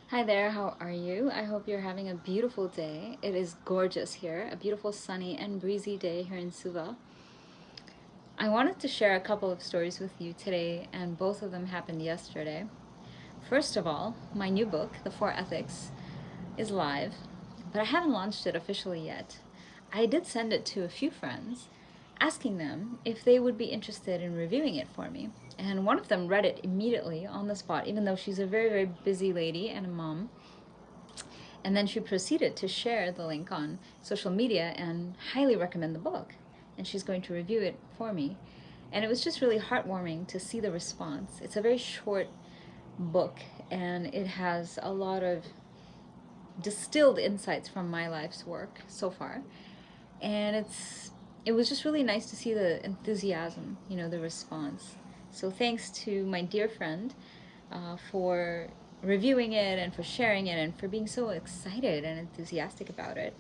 Hi there, how are you? I hope you're having a beautiful day. It is gorgeous here, a beautiful sunny and breezy day here in Suva. I wanted to share a couple of stories with you today, and both of them happened yesterday. First of all, my new book, The Four Ethics, is live, but I haven't launched it officially yet. I did send it to a few friends, asking them if they would be interested in reviewing it for me. And one of them read it immediately on the spot, even though she's a very, very busy lady and a mom. And then she proceeded to share the link on social media and highly recommend the book. And she's going to review it for me. And it was just really heartwarming to see the response. It's a very short book, and it has a lot of distilled insights from my life's work so far. And it was just really nice to see the enthusiasm, the response. So thanks to my dear friend for reviewing it and for sharing it and for being so excited and enthusiastic about it.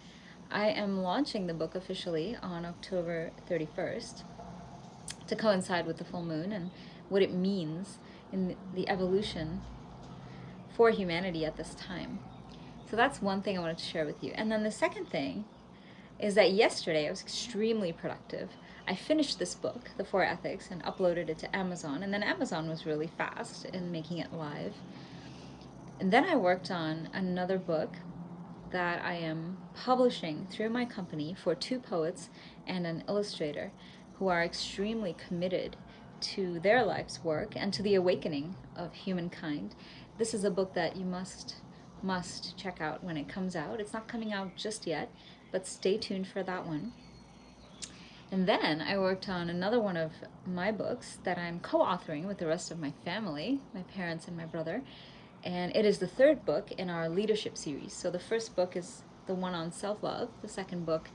I am launching the book officially on October 31st to coincide with the full moon and what it means in the evolution for humanity at this time. So that's one thing I wanted to share with you. And then the second thing is that yesterday I was extremely productive. I finished this book, The Four Ethics, and uploaded it to Amazon, and then Amazon was really fast in making it live. And then I worked on another book that I am publishing through my company for two poets and an illustrator who are extremely committed to their life's work and to the awakening of humankind. This is a book that you must check out when it comes out. It's not coming out just yet, but stay tuned for that one. And then I worked on another one of my books that I'm co-authoring with the rest of my family, my parents and my brother. And it is the third book in our leadership series. So the first book is the one on self-love. The second book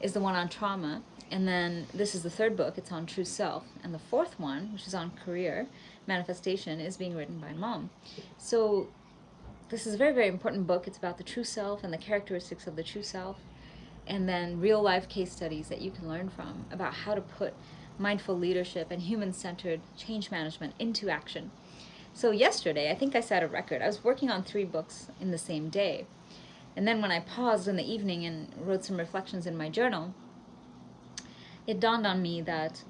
is the one on trauma. And then this is the third book. It's on true self. And the fourth one, which is on career manifestation, is being written by Mom. So this is a very, very important book. It's about the true self and the characteristics of the true self. And then real life case studies that you can learn from about how to put mindful leadership and human-centered change management into action. So yesterday, I think I set a record. I was working on 3 books in the same day. And then when I paused in the evening and wrote some reflections in my journal, it dawned on me that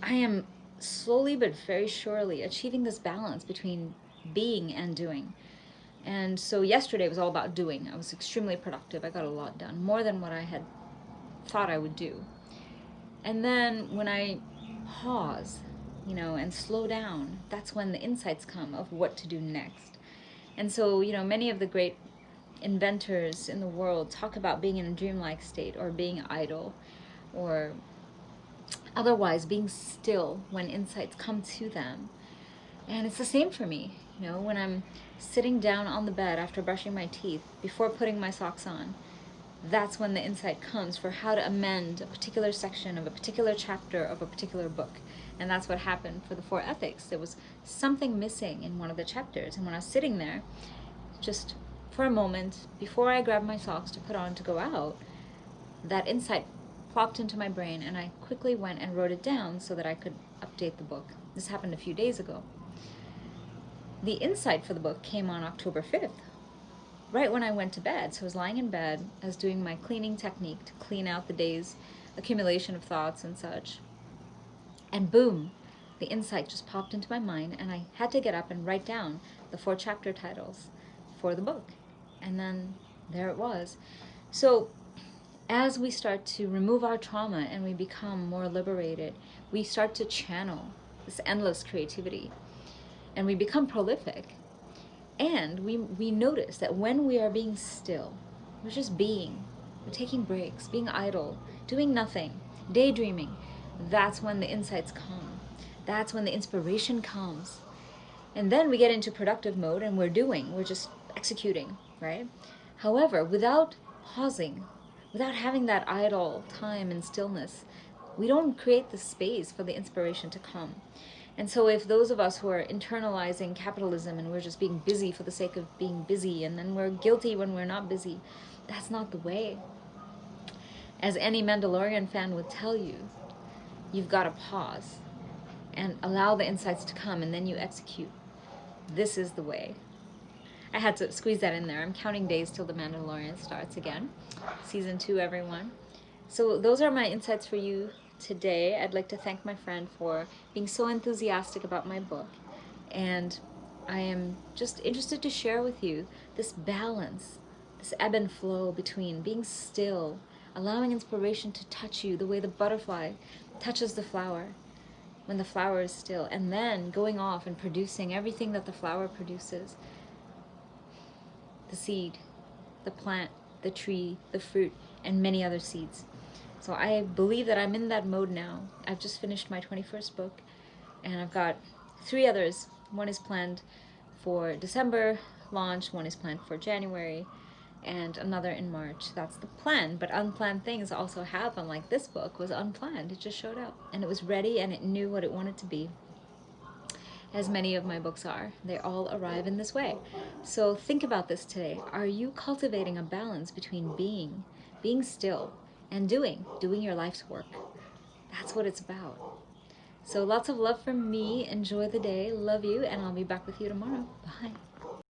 I am slowly but very surely achieving this balance between being and doing. And so yesterday was all about doing. I was extremely productive. I got a lot done, more than what I had thought I would do. And then when I pause, and slow down, that's when the insights come of what to do next. And so, many of the great inventors in the world talk about being in a dreamlike state or being idle or otherwise being still when insights come to them. And it's the same for me, when I'm sitting down on the bed after brushing my teeth, before putting my socks on, that's when the insight comes for how to amend a particular section of a particular chapter of a particular book. And that's what happened for the Four Ethics. There was something missing in one of the chapters. And when I was sitting there, just for a moment, before I grabbed my socks to put on to go out, that insight plopped into my brain, and I quickly went and wrote it down so that I could update the book. This happened a few days ago. The insight for the book came on October 5th, right when I went to bed. So I was lying in bed, I was doing my cleaning technique to clean out the day's accumulation of thoughts and such. And boom, the insight just popped into my mind, and I had to get up and write down the 4 chapter titles for the book. And then there it was. So as we start to remove our trauma and we become more liberated, we start to channel this endless creativity, and we become prolific. And we notice that when we are being still, we're just being, we're taking breaks, being idle, doing nothing, daydreaming, that's when the insights come. That's when the inspiration comes. And then we get into productive mode and we're just executing, right? However, without pausing, without having that idle time and stillness, we don't create the space for the inspiration to come. And so if those of us who are internalizing capitalism and we're just being busy for the sake of being busy, and then we're guilty when we're not busy, that's not the way. As any Mandalorian fan would tell you, you've got to pause and allow the insights to come, and then you execute. This is the way. I had to squeeze that in there. I'm counting days till The Mandalorian starts again. Season 2, everyone. So those are my insights for you today. I'd like to thank my friend for being so enthusiastic about my book. And I am just interested to share with you this balance, this ebb and flow between being still, allowing inspiration to touch you the way the butterfly touches the flower when the flower is still, and then going off and producing everything that the flower produces. The seed, the plant, the tree, the fruit, and many other seeds. So I believe that I'm in that mode now. I've just finished my 21st book, and I've got 3 others. One is planned for December launch, one is planned for January, and another in March. That's the plan, but unplanned things also happen. Like this book was unplanned. It just showed up, and it was ready, and it knew what it wanted to be. As many of my books are. They all arrive in this way. So think about this today. Are you cultivating a balance between being still, and doing your life's work? That's what it's about. So lots of love from me. Enjoy the day. Love you, and I'll be back with you tomorrow. Bye.